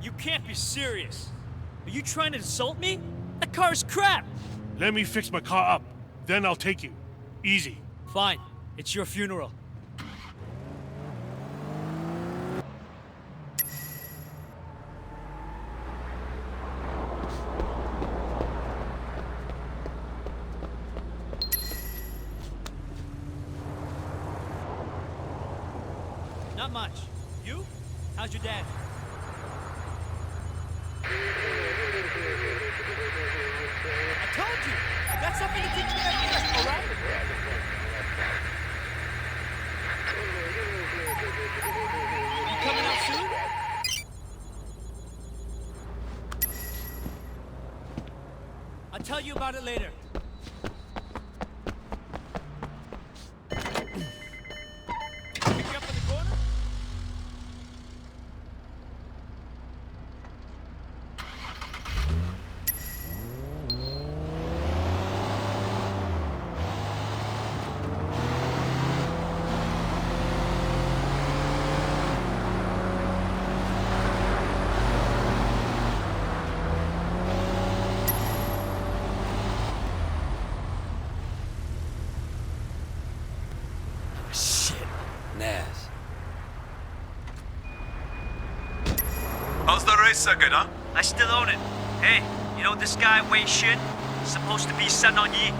You can't be serious. Are you trying to insult me? That car's crap! Let me fix my car up. Then I'll take you. Easy. Fine. It's your funeral. Not much. You? How's your dad? I told you! I got something to teach you that first, alright? You coming out soon? I'll tell you about it later. Pick you up in the corner? Naz. How's the race circuit, huh? I still own it. Hey, you know this guy Wei Shin? Supposed to be Sun On Yi.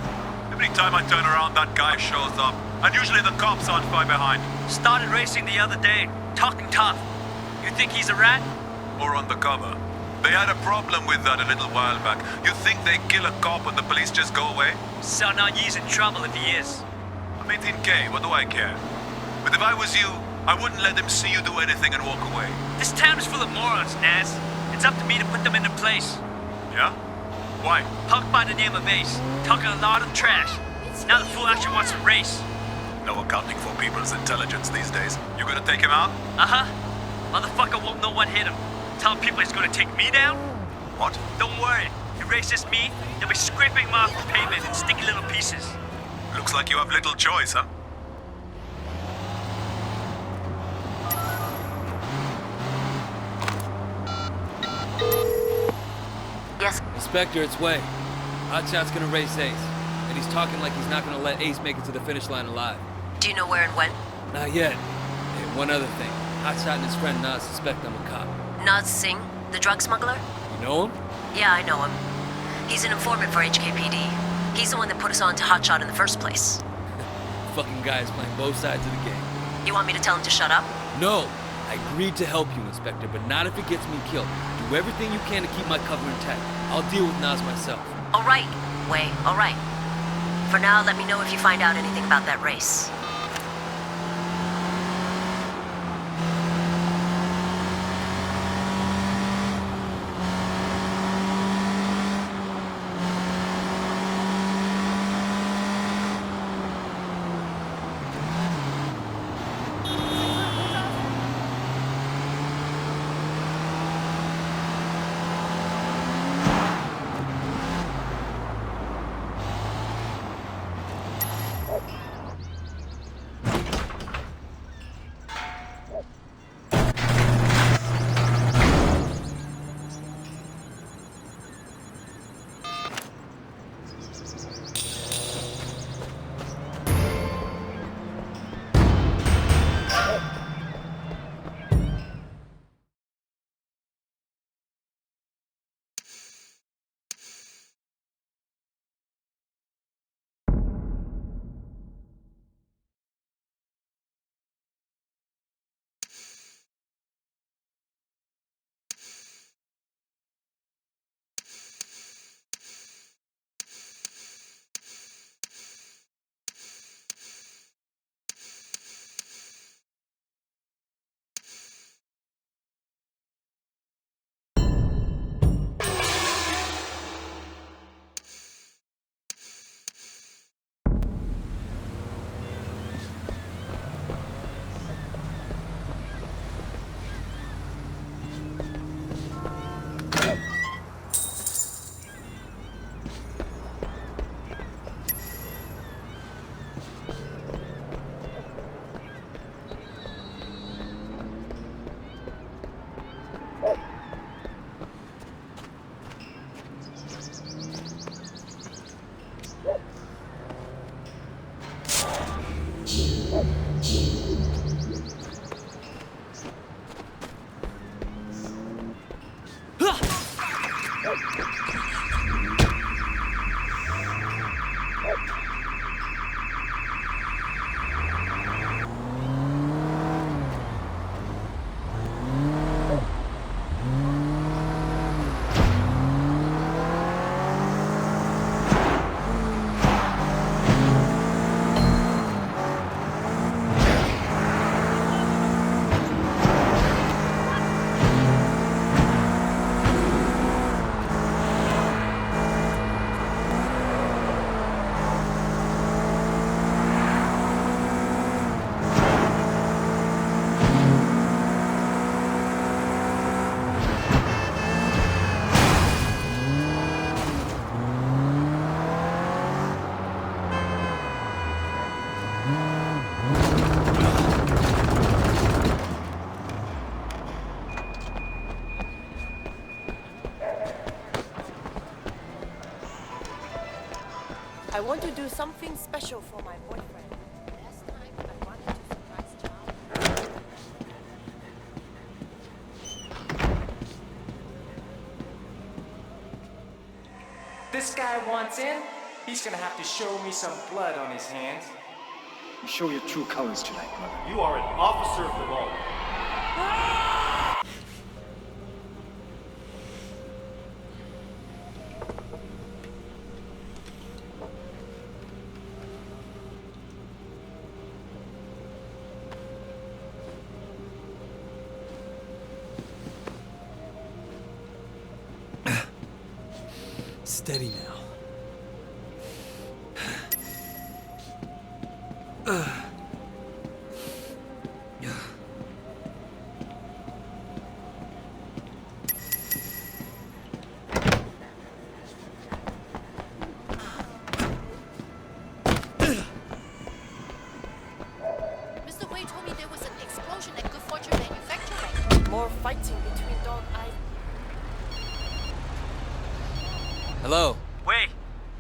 Every time I turn around, that guy shows up. And usually the cops aren't far behind. Started racing the other day. Talking tough. You think he's a rat? Or undercover. They had a problem with that a little while back. You think they kill a cop and the police just go away? Sun On Yi's in trouble if he is. I'm 18K, what do I care? But if I was you, I wouldn't let them see you do anything and walk away. This town is full of morons, Naz. It's up to me to put them into place. Yeah? Why? Punk by the name of Ace, talking a lot of trash. Now the fool actually wants to race. No accounting for people's intelligence these days. You gonna take him out? Uh-huh. Motherfucker won't know what hit him. Tell people he's gonna take me down? What? Don't worry. If he races me, they'll be scraping him off the pavement in sticky little pieces. Looks like you have little choice, huh? Yes. Inspector, it's Wei. Hotshot's gonna race Ace. And he's talking like he's not gonna let Ace make it to the finish line alive. Do you know where and when? Not yet. Hey, one other thing. Hotshot and his friend Naz suspect I'm a cop. Naz Singh, the drug smuggler? You know him? Yeah, I know him. He's an informant for HKPD. He's the one that put us on to Hotshot in the first place. Fucking guy is playing both sides of the game. You want me to tell him to shut up? No! I agreed to help you, Inspector, but not if it gets me killed. Do everything you can to keep my cover intact. I'll deal with Naz myself. All right, Wei, all right. For now, let me know if you find out anything about that race. I want to do something special for my boyfriend. Last time I wanted to surprise Charlie. This guy wants in, he's gonna have to show me some blood on his hands. You show your true colors tonight, brother. You are an officer of the law. Steady now. Mr. Wei told me there was an explosion at Good Fortune Manufacturing. More fighting between dog eyes. Hello? Wait,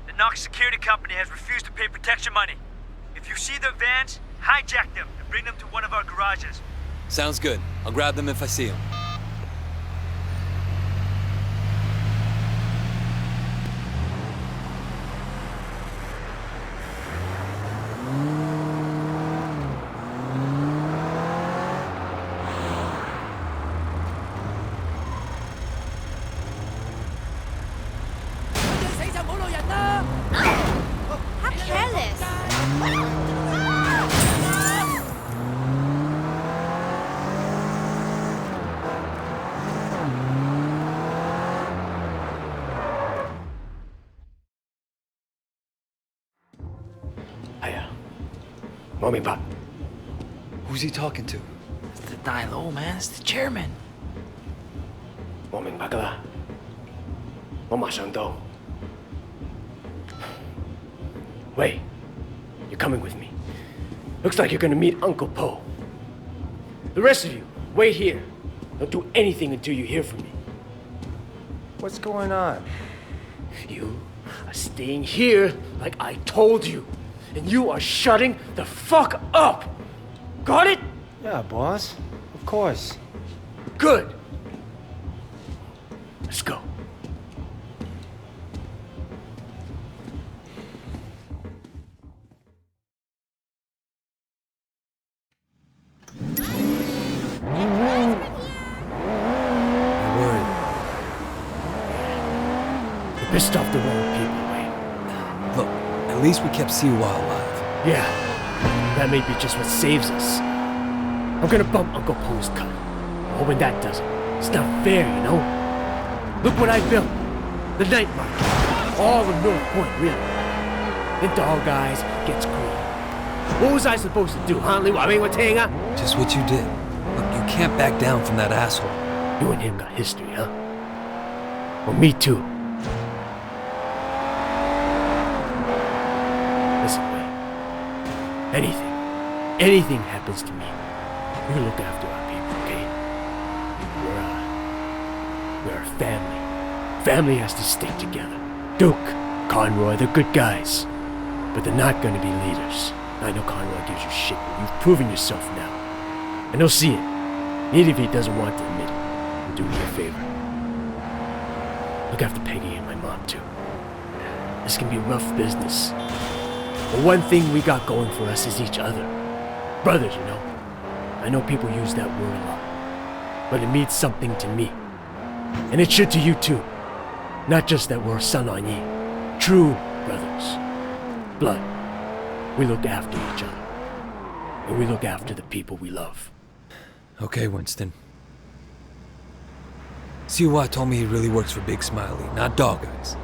the Knox Security Company has refused to pay protection money. If you see their vans, hijack them and bring them to one of our garages. Sounds good. I'll grab them if I see them. How careless! Hiya. Mommy Pop. Who's he talking to? It's the die low, man. It's the chairman. 我明白㗎啦。我馬上到。Wait, you're coming with me. Looks like you're gonna meet Uncle Po. The rest of you, wait here. Don't do anything until you hear from me. What's going on? You are staying here like I told you. And you are shutting the fuck up. Got it? Yeah, boss. Of course. Good. Let's go. You're pissed off the wrong people, Wayne. Look, at least we kept Siwa alive. Yeah, that may be just what saves us. I'm gonna bump Uncle Po's cut. Hoping that does it. It's not fair, you know? Look what I built. The night market. All of North Point, really. The dog eyes gets green. What was I supposed to do, huh? Just what you did. Look, you can't back down from that asshole. You and him got history, huh? Well, me too. Listen, Wayne. Anything happens to me, we look after our people, okay? We're a family. Family has to stick together. Duke, Conroy, they're good guys, but they're not gonna be leaders. I know Conroy gives you shit, but you've proven yourself now. And he'll see it, even if he doesn't want to admit it. Do me a favor. Look after Peggy and my mom, too. This can be rough business. But one thing we got going for us is each other. Brothers, you know. I know people use that word a lot, but it means something to me. And it should to you, too. Not just that we're son on ye. True brothers. Blood. We look after each other. And we look after the people we love. Okay, Winston. Siwa told me he really works for Big Smiley, not Dog Eyes.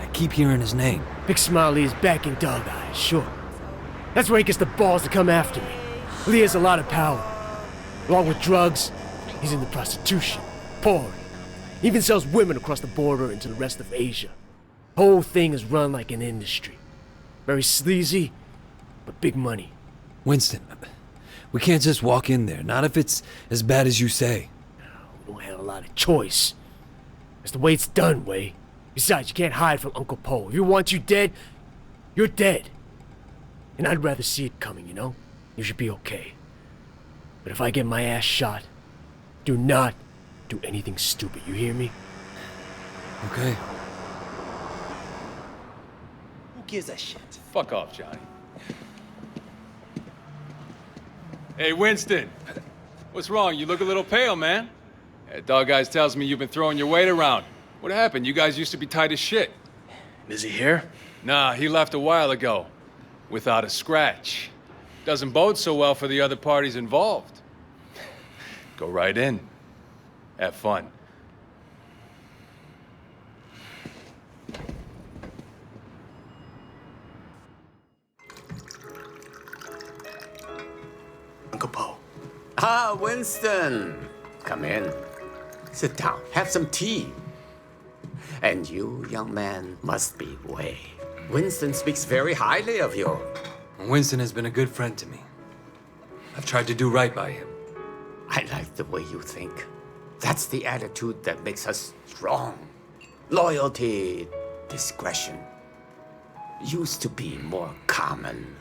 I keep hearing his name. Big Smiley is back in Dog Eyes, sure. That's where he gets the balls to come after me. Lee has a lot of power. Along with drugs, he's into prostitution, porn. Even sells women across the border into the rest of Asia. Whole thing is run like an industry. Very sleazy, but big money. Winston, we can't just walk in there, not if it's as bad as you say. We don't have a lot of choice. That's the way it's done, Way. Besides, you can't hide from Uncle Po. If he wants you dead, you're dead. And I'd rather see it coming, you know? You should be okay. But if I get my ass shot, do not do anything stupid, you hear me? Okay. Who gives a shit? Fuck off, Johnny. Hey, Winston. What's wrong? You look a little pale, man. Dog Eyes tells me you've been throwing your weight around. What happened? You guys used to be tight as shit. Is he here? Nah, he left a while ago. Without a scratch. Doesn't bode so well for the other parties involved. Go right in. Have fun. Uncle Po. Ah, Winston. Come in. Sit down. Have some tea. And you, young man, must be Way. Winston speaks very highly of you. Winston has been a good friend to me. I've tried to do right by him. I like the way you think. That's the attitude that makes us strong. Loyalty, discretion. Used to be more common.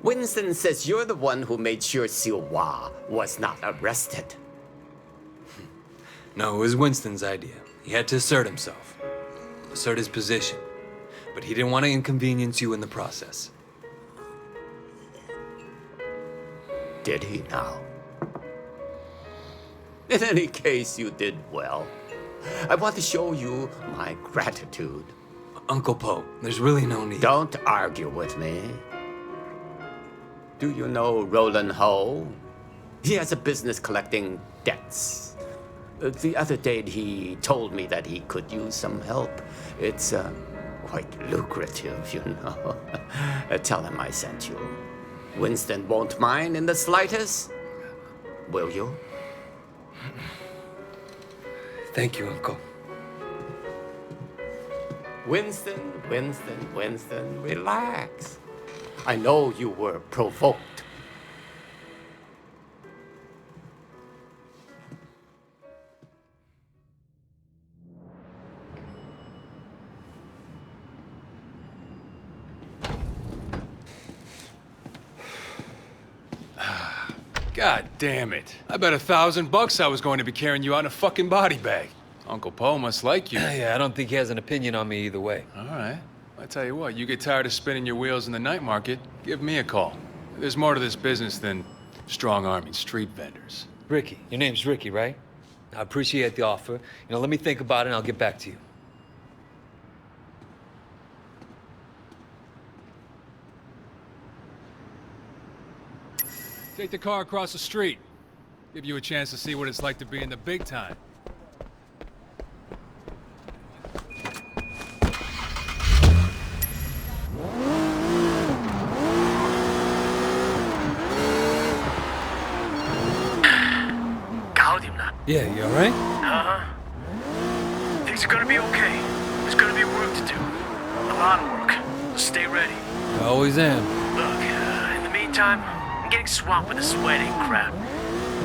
Winston says you're the one who made sure Siwa was not arrested. No, it was Winston's idea. He had to assert himself. Assert his position. But he didn't want to inconvenience you in the process. Did he now? In any case, you did well. I want to show you my gratitude. Uncle Po, there's really no need. Don't argue with me. Do you know Roland Ho? He has a business collecting debts. The other day, he told me that he could use some help. It's quite lucrative, you know. Tell him I sent you. Winston won't mind in the slightest. Will you? Thank you, Uncle. Winston, relax. I know you were provoked. God damn it. I bet $1,000 I was going to be carrying you out in a fucking body bag. Uncle Po must like you. Yeah, I don't think he has an opinion on me either way. All right. I tell you what, you get tired of spinning your wheels in the night market, give me a call. There's more to this business than strong-arming street vendors. Ricky. Your name's Ricky, right? I appreciate the offer. Let me think about it and I'll get back to you. Take the car across the street. Give you a chance to see what it's like to be in the big time. Yeah, you alright? Things are gonna be okay. There's gonna be work to do. A lot of work. So stay ready. I always am. Look, in the meantime, I'm getting swamped with the sweating crap.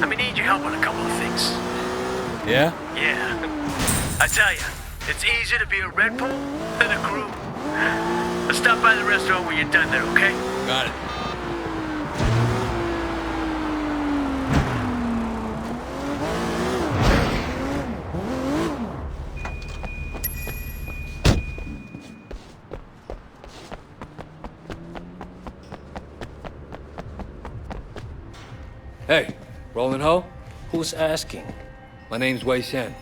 I may need your help on a couple of things. Yeah? Yeah. I tell you, it's easier to be a Red Bull than a groom. Let's stop by the restaurant when you're done there, okay? Got it. Hey, Roland Ho? Who's asking? My name's Wei Shen.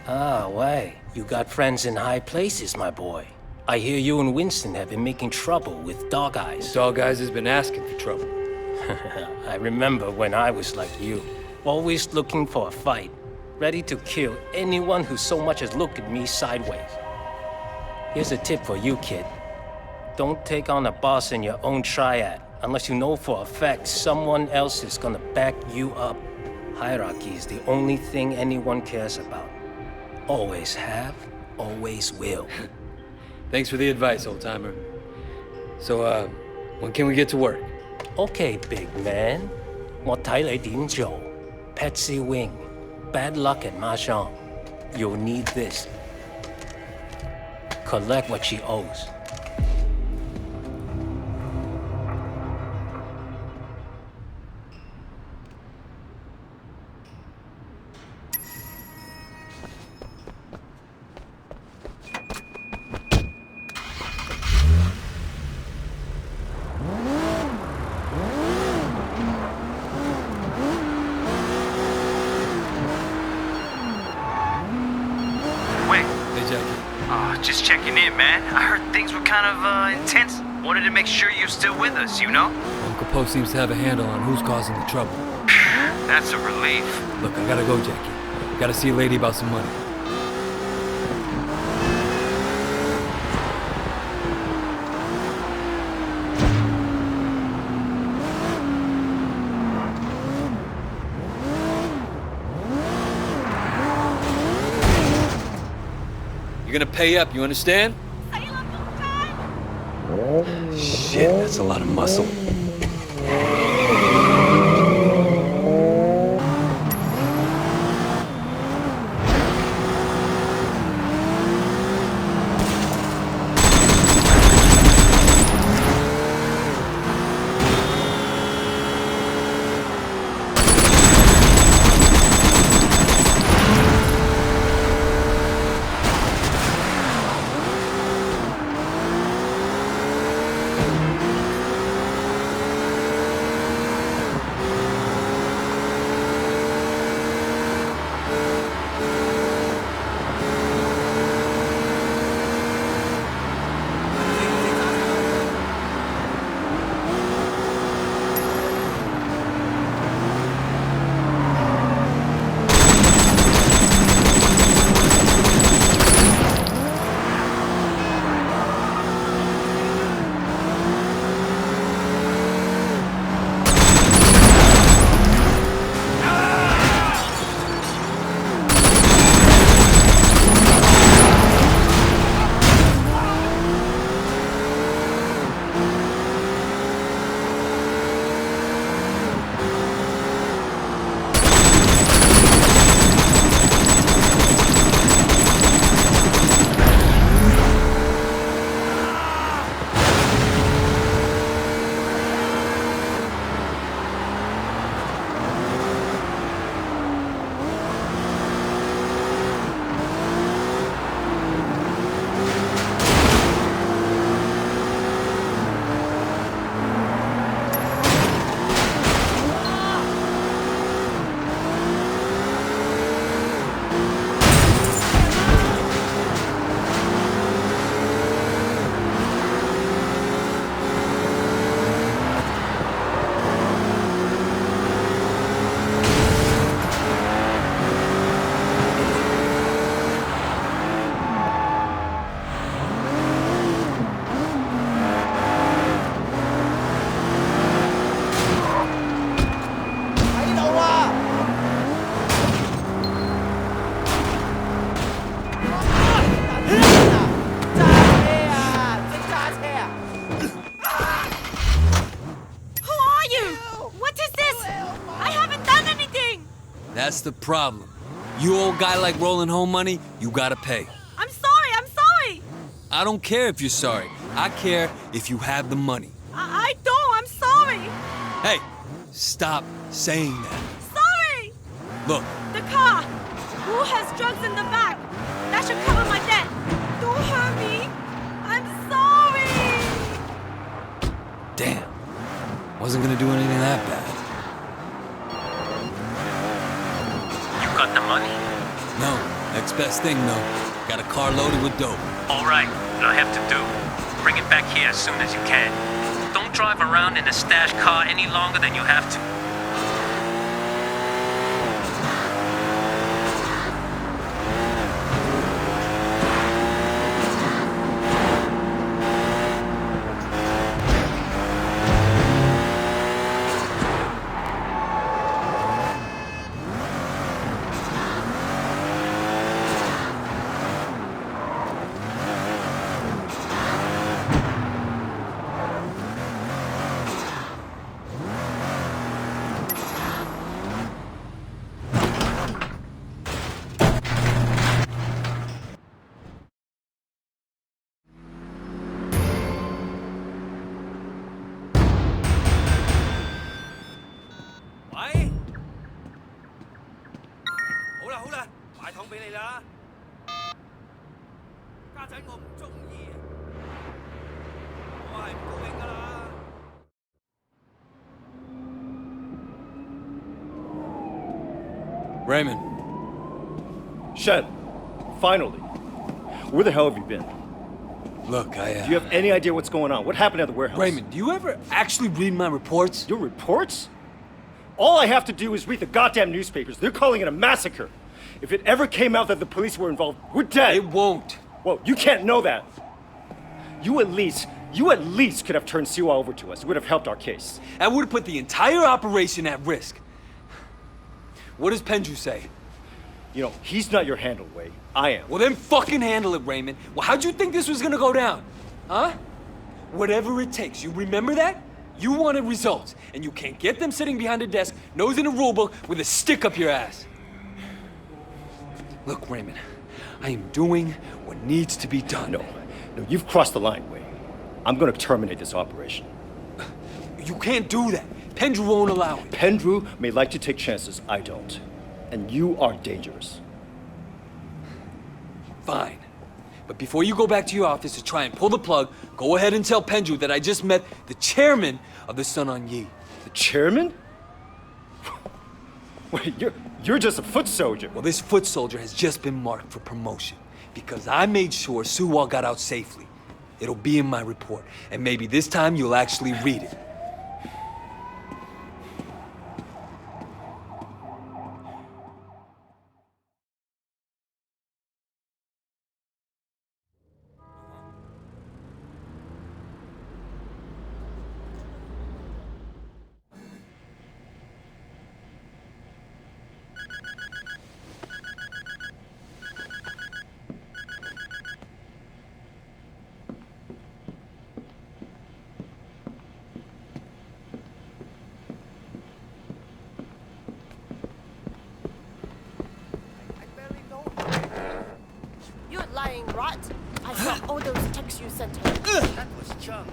Ah, Wei. You got friends in high places, my boy. I hear you and Winston have been making trouble with Dog Eyes. Dog Eyes has been asking for trouble. I remember when I was like you, always looking for a fight, ready to kill anyone who so much as looked at me sideways. Here's a tip for you, kid. Don't take on a boss in your own triad unless you know for a fact someone else is gonna back you up. Hierarchy is the only thing anyone cares about. Always have, always will. Thanks for the advice, old-timer. So, when can we get to work? Okay, big man. 我睇你點做. Patsy Wing. Bad luck at Mahjong. You'll need this. Collect what she owes. Just checking in, man. I heard things were kind of intense. Wanted to make sure you're still with us, you know? Uncle Po seems to have a handle on who's causing the trouble. That's a relief. Look, I gotta go, Jackie. Gotta see a lady about some money. You're gonna pay up, you understand? Shit, that's a lot of muscle. That's the problem. You owe a guy like Roland Home money, you gotta pay. I'm sorry, I'm sorry! I don't care if you're sorry. I care if you have the money. I don't. I'm sorry. Hey, stop saying that. Sorry. Look, The car. Who has drugs in the back? That should cover my debt. Don't hurt me. I'm sorry. damn. Wasn't gonna do anything that bad. You got the money? No, next best thing though. Got a car loaded with dope. All right, what I have to do, bring it back here as soon as you can. Don't drive around in a stash car any longer than you have to. Raymond. Shen, finally. Where the hell have you been? Look, Do you have any idea what's going on? What happened at the warehouse? Raymond, do you ever actually read my reports? Your reports? All I have to do is read the goddamn newspapers. They're calling it a massacre. If it ever came out that the police were involved, we're dead. It won't. Well, you can't know that. You at least could have turned Siwa over to us. It would have helped our case. That would have put the entire operation at risk. What does Pendrew say? You know, he's not your handle, Wei. I am. Well, then fucking handle it, Raymond. Well, how'd you think this was gonna go down? Huh? Whatever it takes. You remember that? You wanted results, and you can't get them sitting behind a desk, nose in a rulebook, with a stick up your ass. Look, Raymond, I am doing what needs to be done. No, you've crossed the line, Wei. I'm gonna terminate this operation. You can't do that. Pendrew won't allow it. Pendrew may like to take chances, I don't. And you are dangerous. Fine. But before you go back to your office to try and pull the plug, go ahead and tell Pendrew that I just met the chairman of the Sun On Yee. The chairman? Wait, you're just a foot soldier. Well, this foot soldier has just been marked for promotion because I made sure Suwa got out safely. It'll be in my report, and maybe this time you'll actually read it. You lying rat. I saw all those texts you sent her. That was Chung.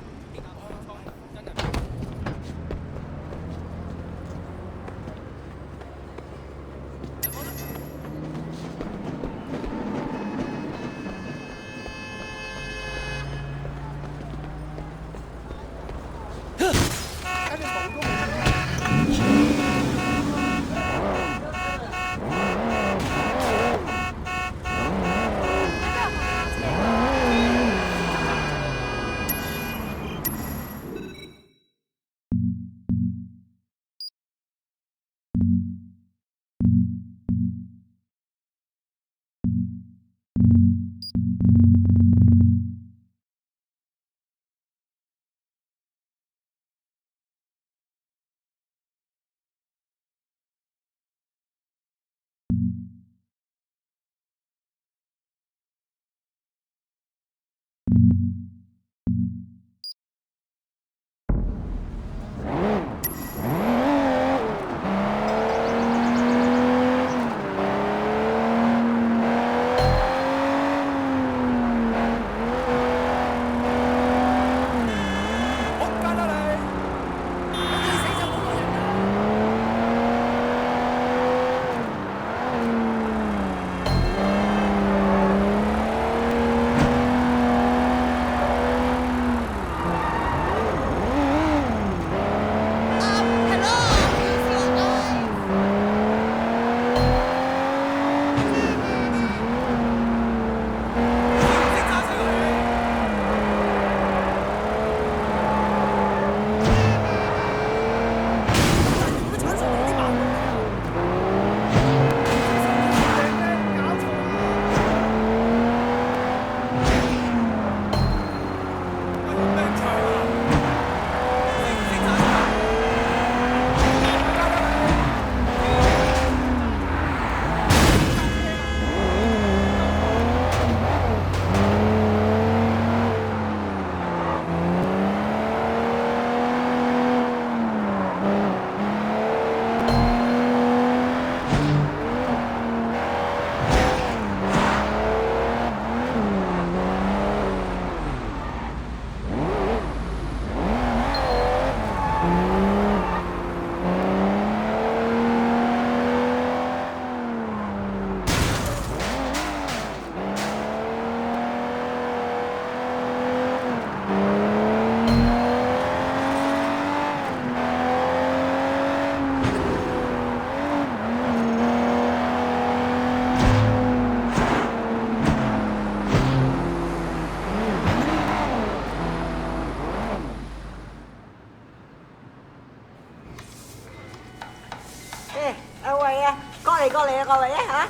啊，過嚟啊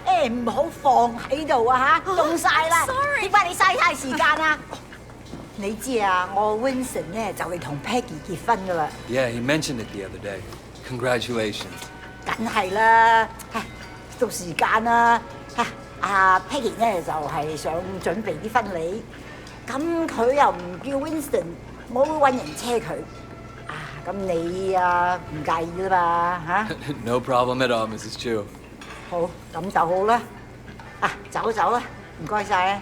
嚇！誒唔好放喺度啊嚇，凍晒啦！點解你嘥太時間啊？你知啊，我 Winston 咧就嚟同 Peggy 結婚噶啦。Yeah, he mentioned it the other day. Congratulations. 梗係啦，到時間啦嚇。阿 Peggy 咧就係想準備啲婚禮，咁佢又唔叫 Winston，我會揾人車佢。啊，咁你啊唔介意啦嘛嚇No problem at all, Mrs. Chu. 好，咁就好啦。啊，走啦，唔該晒啊！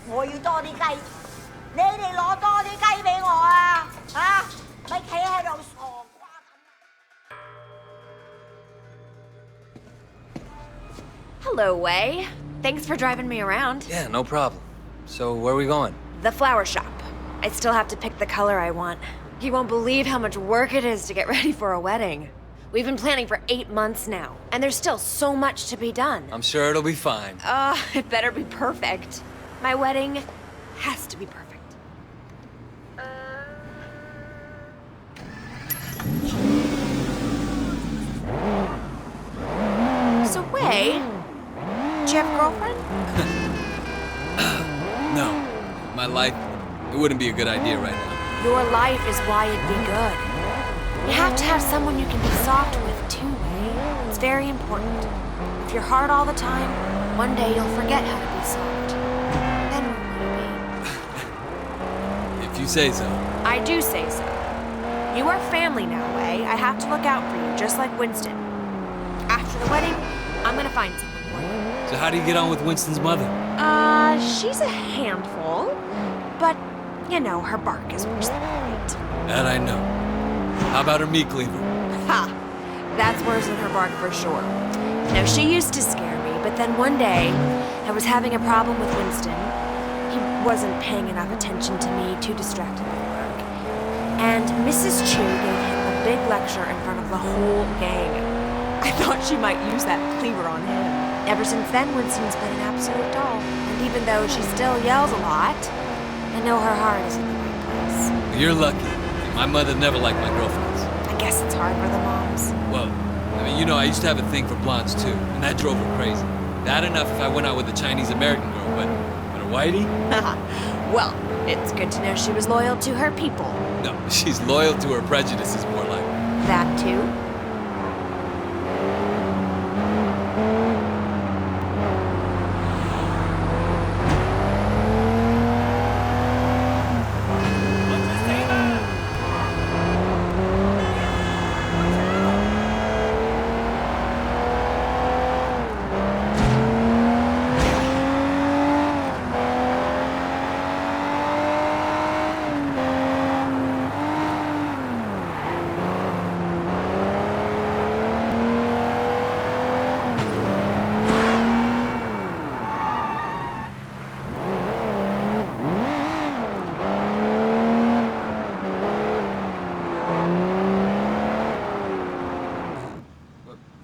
我要多啲雞，你哋攞多啲雞俾我啊！啊，咪企喺度傻瓜咁。 Hello, Wei. Thanks for driving me around. Yeah, no problem. So, where are we going? The flower shop. I still have to pick the color I want. You won't believe how much work it is to get ready for a wedding. We've been planning for 8 months now, and there's still so much to be done. I'm sure it'll be fine. It better be perfect. My wedding has to be perfect. So, Wei, do you have a girlfriend? No. My life, it wouldn't be a good idea right now. Your life is why it'd be good. You have to have someone you can be soft with, too, Wei. It's very important. If you're hard all the time, one day you'll forget how to be soft. Then where will you be? If you say so. I do say so. You are family now, Wei. I have to look out for you, just like Winston. After the wedding, I'm gonna find someone for you. So how do you get on with Winston's mother? She's a handful, but, you know, her bark is worse than bite. That I know. How about her meat cleaver? Ha! That's worse than her bark for sure. No, she used to scare me, but then one day, I was having a problem with Winston. He wasn't paying enough attention to me, too distracted by work. And Mrs. Chu gave him a big lecture in front of the whole gang. I thought she might use that cleaver on him. Ever since then, Winston's been an absolute doll. And even though she still yells a lot, I know her heart is in the right place. You're lucky. My mother never liked my girlfriends. I guess it's hard for the moms. Well, I mean, you know, I used to have a thing for blondes too, and that drove her crazy. Bad enough if I went out with a Chinese-American girl, but a whitey? Well, it's good to know she was loyal to her people. No, she's loyal to her prejudices, more like. That too?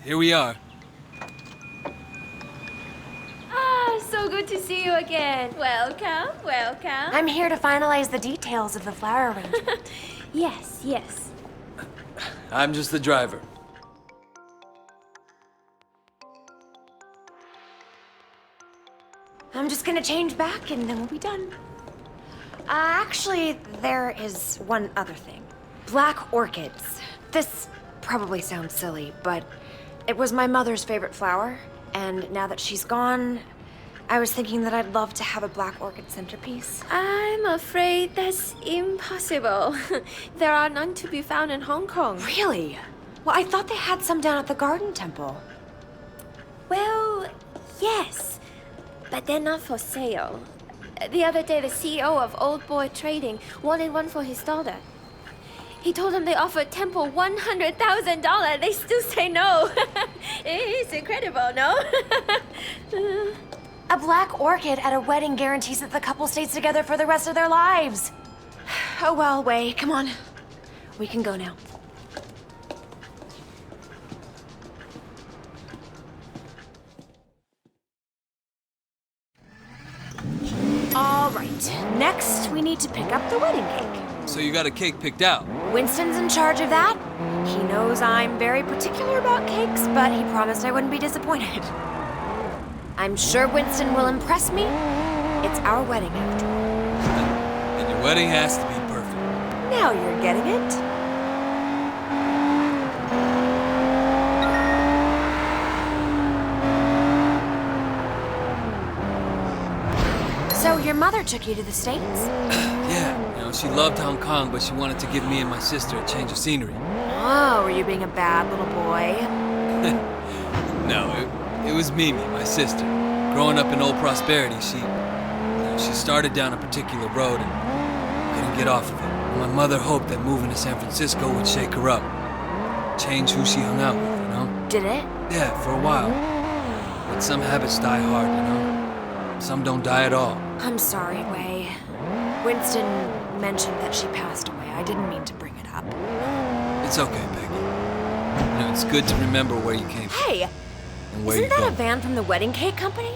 Here we are. So good to see you again. Welcome. I'm here to finalize the details of the flower arrangement. Yes. I'm just the driver. I'm just gonna change back and then we'll be done. Actually, there is one other thing. Black orchids. This probably sounds silly, but it was my mother's favorite flower, and now that she's gone, I was thinking that I'd love to have a black orchid centerpiece. I'm afraid that's impossible. There are none to be found in Hong Kong. Really? Well, I thought they had some down at the Garden Temple. Well, yes, but they're not for sale. The other day, the CEO of Old Boy Trading wanted one for his daughter. He told them they offered Temple $100,000. They still say no. It's incredible, no? A black orchid at a wedding guarantees that the couple stays together for the rest of their lives. Oh well, Wei, come on. We can go now. All right, next we need to pick up the wedding cake. So you got a cake picked out? Winston's in charge of that. He knows I'm very particular about cakes, but he promised I wouldn't be disappointed. I'm sure Winston will impress me. It's our wedding after all. And your wedding has to be perfect. Now you're getting it. So your mother took you to the States? Yeah, she loved Hong Kong, but she wanted to give me and my sister a change of scenery. Oh, were you being a bad little boy? No, it was Mimi, my sister. Growing up in Old Prosperity, she started down a particular road and couldn't get off of it. And my mother hoped that moving to San Francisco would shake her up. Change who she hung out with, Did it? Yeah, for a while. But some habits die hard, Some don't die at all. I'm sorry, Wei. Winston mentioned that she passed away. I didn't mean to bring it up. It's okay, Peggy. It's good to remember where you came from. Hey! And where Isn't you're that a going. van from the wedding cake company?